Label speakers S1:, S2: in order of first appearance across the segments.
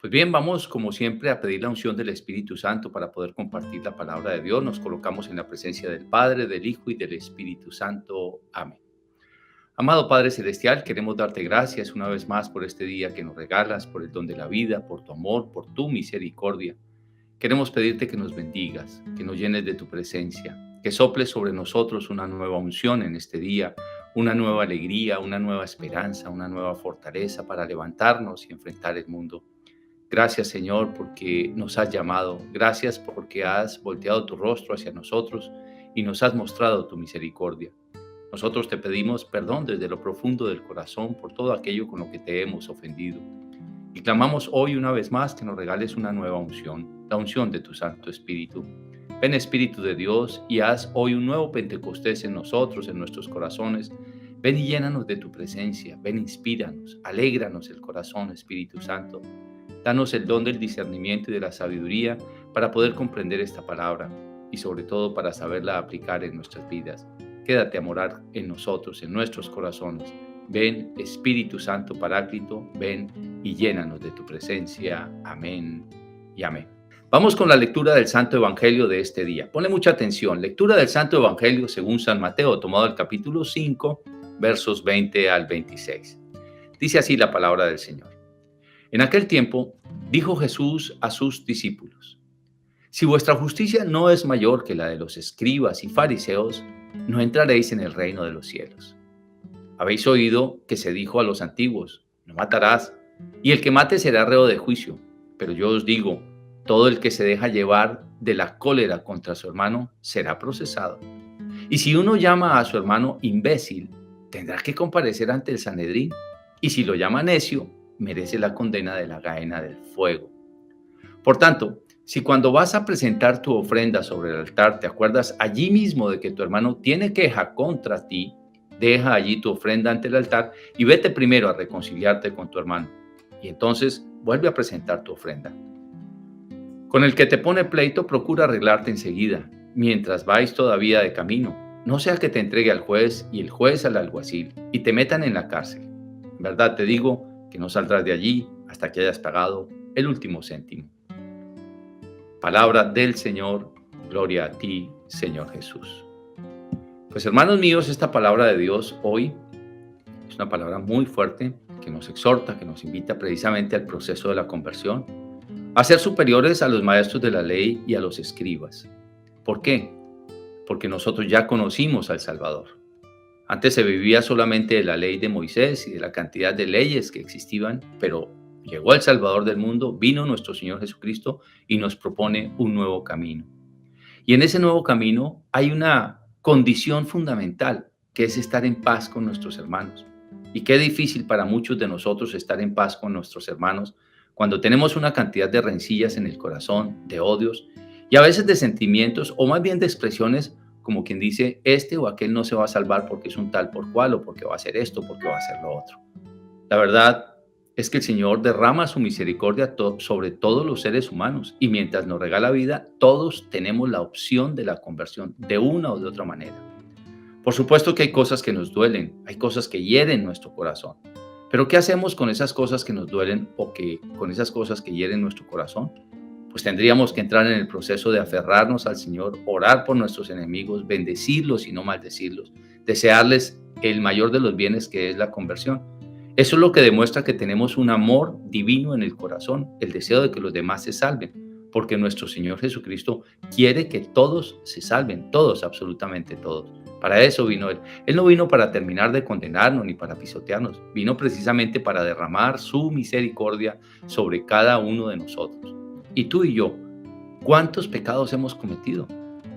S1: Pues bien, vamos como siempre a pedir la unción del Espíritu Santo para poder compartir la palabra de Dios. Nos colocamos en la presencia del Padre, del Hijo y del Espíritu Santo. Amén. Amado Padre Celestial, queremos darte gracias una vez más por este día que nos regalas, por el don de la vida, por tu amor, por tu misericordia. Queremos pedirte que nos bendigas, que nos llenes de tu presencia, que soples sobre nosotros una nueva unción en este día, una nueva alegría, una nueva esperanza, una nueva fortaleza para levantarnos y enfrentar el mundo. Gracias, Señor, porque nos has llamado. Gracias porque has volteado tu rostro hacia nosotros y nos has mostrado tu misericordia. Nosotros te pedimos perdón desde lo profundo del corazón por todo aquello con lo que te hemos ofendido. Y clamamos hoy una vez más que nos regales una nueva unción, la unción de tu Santo Espíritu. Ven, Espíritu de Dios, y haz hoy un nuevo Pentecostés en nosotros, en nuestros corazones. Ven y llénanos de tu presencia. Ven, inspíranos, alégranos el corazón, Espíritu Santo. Danos el don del discernimiento y de la sabiduría para poder comprender esta palabra y sobre todo para saberla aplicar en nuestras vidas. Quédate a morar en nosotros, en nuestros corazones. Ven, Espíritu Santo Paráclito, ven y llénanos de tu presencia. Amén y amén. Vamos con la lectura del Santo Evangelio de este día. Ponle mucha atención. Lectura del Santo Evangelio según San Mateo, tomado del capítulo 5, versos 20 al 26. Dice así la palabra del Señor. En aquel tiempo dijo Jesús a sus discípulos: si vuestra justicia no es mayor que la de los escribas y fariseos, no entraréis en el reino de los cielos. Habéis oído que se dijo a los antiguos: no matarás, y el que mate será reo de juicio. Pero yo os digo, todo el que se deja llevar de la cólera contra su hermano será procesado. Y si uno llama a su hermano imbécil, tendrá que comparecer ante el Sanedrín, y si lo llama necio, merece la condena de la gaena del fuego. Por tanto, si cuando vas a presentar tu ofrenda sobre el altar te acuerdas allí mismo de que tu hermano tiene queja contra ti, deja allí tu ofrenda ante el altar y vete primero a reconciliarte con tu hermano, y entonces vuelve a presentar tu ofrenda. Con el que te pone pleito, procura arreglarte enseguida, mientras vais todavía de camino, no sea que te entregue al juez y el juez al alguacil y te metan en la cárcel. En verdad te digo que no saldrás de allí hasta que hayas pagado el último céntimo. Palabra del Señor, gloria a ti, Señor Jesús. Pues hermanos míos, esta palabra de Dios hoy es una palabra muy fuerte que nos exhorta, que nos invita precisamente al proceso de la conversión, a ser superiores a los maestros de la ley y a los escribas. ¿Por qué? Porque nosotros ya conocimos al Salvador. Antes se vivía solamente de la ley de Moisés y de la cantidad de leyes que existían, pero llegó el Salvador del mundo, vino nuestro Señor Jesucristo y nos propone un nuevo camino. Y en ese nuevo camino hay una condición fundamental, que es estar en paz con nuestros hermanos. Y qué difícil para muchos de nosotros estar en paz con nuestros hermanos cuando tenemos una cantidad de rencillas en el corazón, de odios y a veces de sentimientos o más bien de expresiones como quien dice, este o aquel no se va a salvar porque es un tal por cual, o porque va a hacer esto, porque va a hacer lo otro. La verdad es que el Señor derrama su misericordia sobre todos los seres humanos, y mientras nos regala vida, todos tenemos la opción de la conversión de una o de otra manera. Por supuesto que hay cosas que nos duelen, hay cosas que hieren nuestro corazón. Pero ¿qué hacemos con esas cosas que nos duelen o con esas cosas que hieren nuestro corazón? Pues tendríamos que entrar en el proceso de aferrarnos al Señor, orar por nuestros enemigos, bendecirlos y no maldecirlos, desearles el mayor de los bienes, que es la conversión. Eso es lo que demuestra que tenemos un amor divino en el corazón, el deseo de que los demás se salven, porque nuestro Señor Jesucristo quiere que todos se salven, todos, absolutamente todos. Para eso vino Él. Él no vino para terminar de condenarnos ni para pisotearnos, vino precisamente para derramar su misericordia sobre cada uno de nosotros. Y tú y yo, ¿cuántos pecados hemos cometido?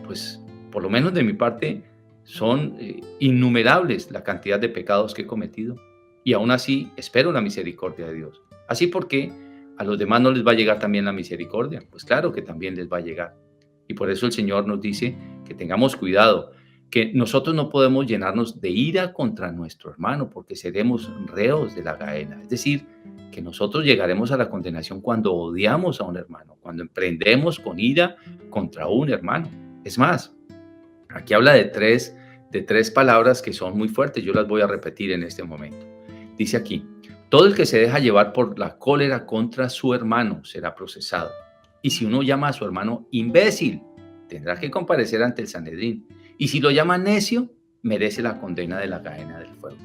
S1: Pues por lo menos de mi parte son innumerables la cantidad de pecados que he cometido. Y aún así espero la misericordia de Dios. Así porque a los demás no les va a llegar también la misericordia. Pues claro que también les va a llegar. Y por eso el Señor nos dice que tengamos cuidado, que nosotros no podemos llenarnos de ira contra nuestro hermano porque seremos reos de la gaena. Es decir, que nosotros llegaremos a la condenación cuando odiamos a un hermano, cuando emprendemos con ira contra un hermano. Es más, aquí habla de tres palabras que son muy fuertes. Yo las voy a repetir en este momento. Dice aquí: Todo el que se deja llevar por la cólera contra su hermano será procesado. Y si uno llama a su hermano imbécil, tendrá que comparecer ante el Sanedrín. Y si lo llama necio, merece la condena de la cadena del fuego.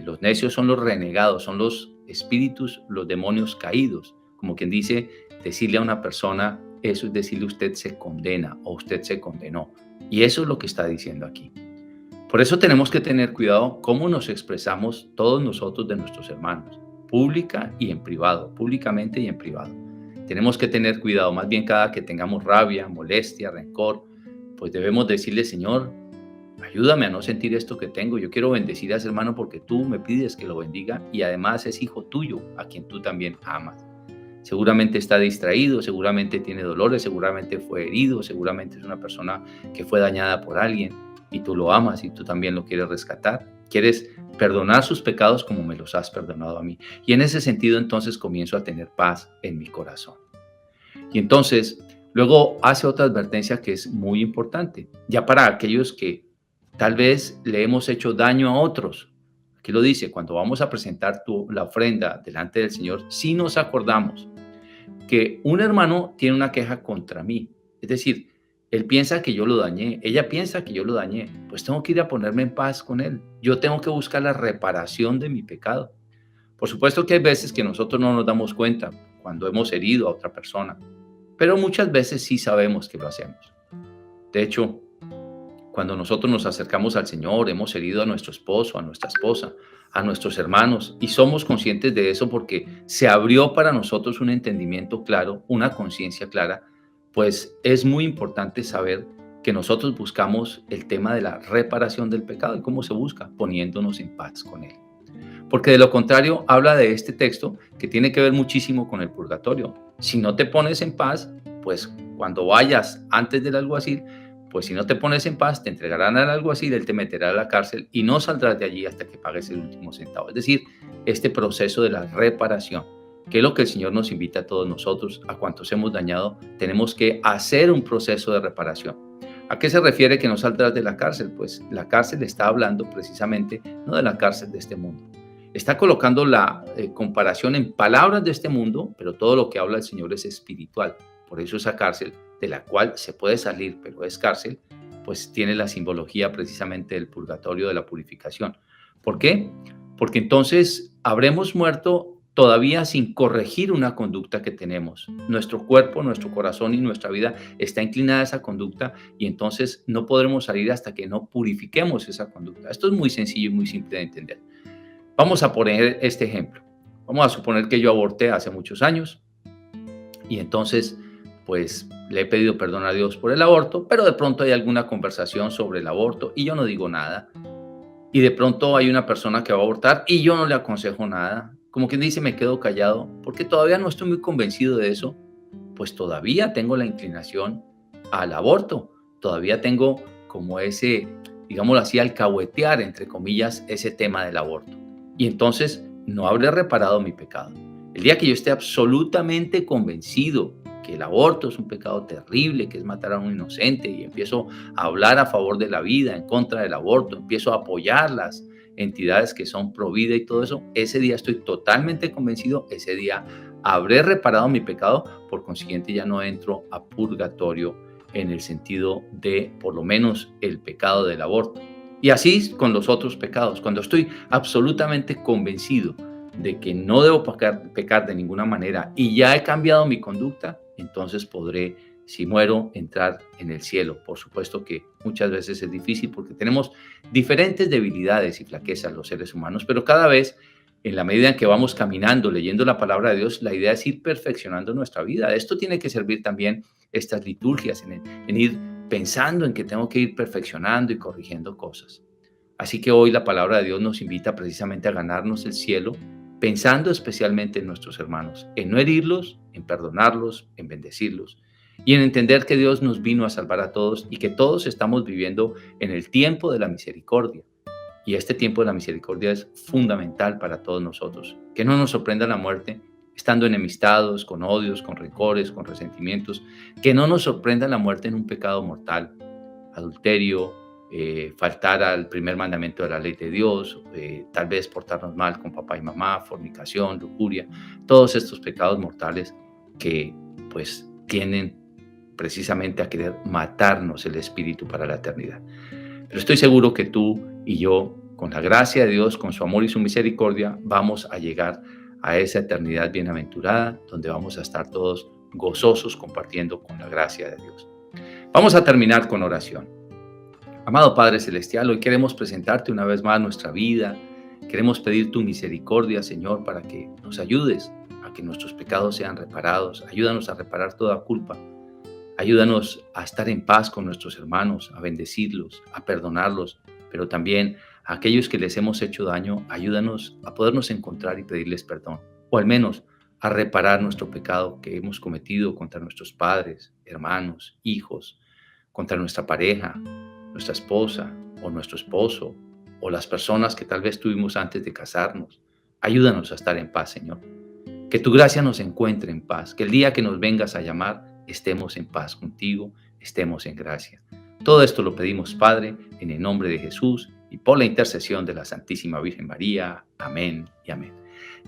S1: Los necios son los renegados, son los espíritus, los demonios caídos. Como quien dice, decirle a una persona, eso es decirle usted se condena o usted se condenó. Y eso es lo que está diciendo aquí. Por eso tenemos que tener cuidado cómo nos expresamos todos nosotros de nuestros hermanos, pública y en privado, públicamente y en privado. Tenemos que tener cuidado, más bien cada que tengamos rabia, molestia, rencor, pues debemos decirle, Señor, ayúdame a no sentir esto que tengo. Yo quiero bendecir a ese hermano porque tú me pides que lo bendiga y además es hijo tuyo a quien tú también amas. Seguramente está distraído, seguramente tiene dolores, seguramente fue herido, seguramente es una persona que fue dañada por alguien y tú lo amas y tú también lo quieres rescatar. Quieres perdonar sus pecados como me los has perdonado a mí. Y en ese sentido entonces comienzo a tener paz en mi corazón. Y entonces luego hace otra advertencia que es muy importante, ya para aquellos que tal vez le hemos hecho daño a otros. Aquí lo dice, cuando vamos a presentar la ofrenda delante del Señor, si nos acordamos que un hermano tiene una queja contra mí, es decir, él piensa que yo lo dañé, ella piensa que yo lo dañé, pues tengo que ir a ponerme en paz con él. Yo tengo que buscar la reparación de mi pecado. Por supuesto que hay veces que nosotros no nos damos cuenta cuando hemos herido a otra persona, pero muchas veces sí sabemos que lo hacemos. De hecho, cuando nosotros nos acercamos al Señor, hemos herido a nuestro esposo, a nuestra esposa, a nuestros hermanos, y somos conscientes de eso porque se abrió para nosotros un entendimiento claro, una conciencia clara, pues es muy importante saber que nosotros buscamos el tema de la reparación del pecado. ¿Y cómo se busca? Poniéndonos en paz con Él. Porque de lo contrario, habla de este texto que tiene que ver muchísimo con el purgatorio. Si no te pones en paz, pues cuando vayas antes del alguacil, pues si no te pones en paz, te entregarán al alguacil, él te meterá a la cárcel y no saldrás de allí hasta que pagues el último centavo. Es decir, este proceso de la reparación, que es lo que el Señor nos invita a todos nosotros, a cuantos hemos dañado, tenemos que hacer un proceso de reparación. ¿A qué se refiere que no saldrás de la cárcel? Pues la cárcel está hablando precisamente no de la cárcel de este mundo. Está colocando la comparación en palabras de este mundo, pero todo lo que habla el Señor es espiritual. Por eso esa cárcel, de la cual se puede salir, pero es cárcel, pues tiene la simbología precisamente del purgatorio, de la purificación. ¿Por qué? Porque entonces habremos muerto todavía sin corregir una conducta que tenemos. Nuestro cuerpo, nuestro corazón y nuestra vida está inclinada a esa conducta y entonces no podremos salir hasta que no purifiquemos esa conducta. Esto es muy sencillo y muy simple de entender. Vamos a poner este ejemplo. Vamos a suponer que yo aborté hace muchos años y entonces pues le he pedido perdón a Dios por el aborto, pero de pronto hay alguna conversación sobre el aborto y yo no digo nada. Y de pronto hay una persona que va a abortar y yo no le aconsejo nada. Como quien dice, me quedo callado porque todavía no estoy muy convencido de eso. Pues todavía tengo la inclinación al aborto. Todavía tengo como ese, digámoslo así, alcahuetear, entre comillas, ese tema del aborto. Y entonces no habré reparado mi pecado. El día que yo esté absolutamente convencido que el aborto es un pecado terrible, que es matar a un inocente, y empiezo a hablar a favor de la vida, en contra del aborto, empiezo a apoyar las entidades que son pro vida y todo eso, ese día estoy totalmente convencido, ese día habré reparado mi pecado, por consiguiente ya no entro a purgatorio en el sentido de, por lo menos, el pecado del aborto. Y así con los otros pecados, cuando estoy absolutamente convencido de que no debo pecar de ninguna manera y ya he cambiado mi conducta, entonces podré, si muero, entrar en el cielo. Por supuesto que muchas veces es difícil porque tenemos diferentes debilidades y flaquezas los seres humanos, pero cada vez, en la medida en que vamos caminando, leyendo la palabra de Dios, la idea es ir perfeccionando nuestra vida. Esto tiene que servir también estas liturgias, en ir pensando en que tengo que ir perfeccionando y corrigiendo cosas. Así que hoy la palabra de Dios nos invita precisamente a ganarnos el cielo, pensando especialmente en nuestros hermanos, en no herirlos, en perdonarlos, en bendecirlos y en entender que Dios nos vino a salvar a todos y que todos estamos viviendo en el tiempo de la misericordia. Y este tiempo de la misericordia es fundamental para todos nosotros. Que no nos sorprenda la muerte estando enemistados, con odios, con rencores, con resentimientos. Que no nos sorprenda la muerte en un pecado mortal, adulterio, faltar al primer mandamiento de la ley de Dios, tal vez portarnos mal con papá y mamá, fornicación, lujuria, todos estos pecados mortales que pues tienden precisamente a querer matarnos el espíritu para la eternidad. Pero estoy seguro que tú y yo, con la gracia de Dios, con su amor y su misericordia, vamos a llegar a esa eternidad bienaventurada, donde vamos a estar todos gozosos compartiendo con la gracia de Dios. Vamos a terminar con oración. Amado Padre Celestial, hoy queremos presentarte una vez más nuestra vida. Queremos pedir tu misericordia, Señor, para que nos ayudes a que nuestros pecados sean reparados. Ayúdanos a reparar toda culpa. Ayúdanos a estar en paz con nuestros hermanos, a bendecirlos, a perdonarlos, pero también a aquellos que les hemos hecho daño, ayúdanos a podernos encontrar y pedirles perdón, o al menos a reparar nuestro pecado que hemos cometido contra nuestros padres, hermanos, hijos, contra nuestra pareja, nuestra esposa o nuestro esposo, o las personas que tal vez tuvimos antes de casarnos. Ayúdanos a estar en paz, Señor. Que tu gracia nos encuentre en paz, que el día que nos vengas a llamar, estemos en paz contigo, estemos en gracia. Todo esto lo pedimos, Padre, en el nombre de Jesús y por la intercesión de la Santísima Virgen María. Amén y amén.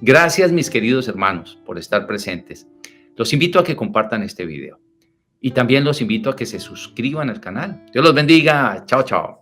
S1: Gracias, mis queridos hermanos, por estar presentes. Los invito a que compartan este video y también los invito a que se suscriban al canal. Dios los bendiga. Chao, chao.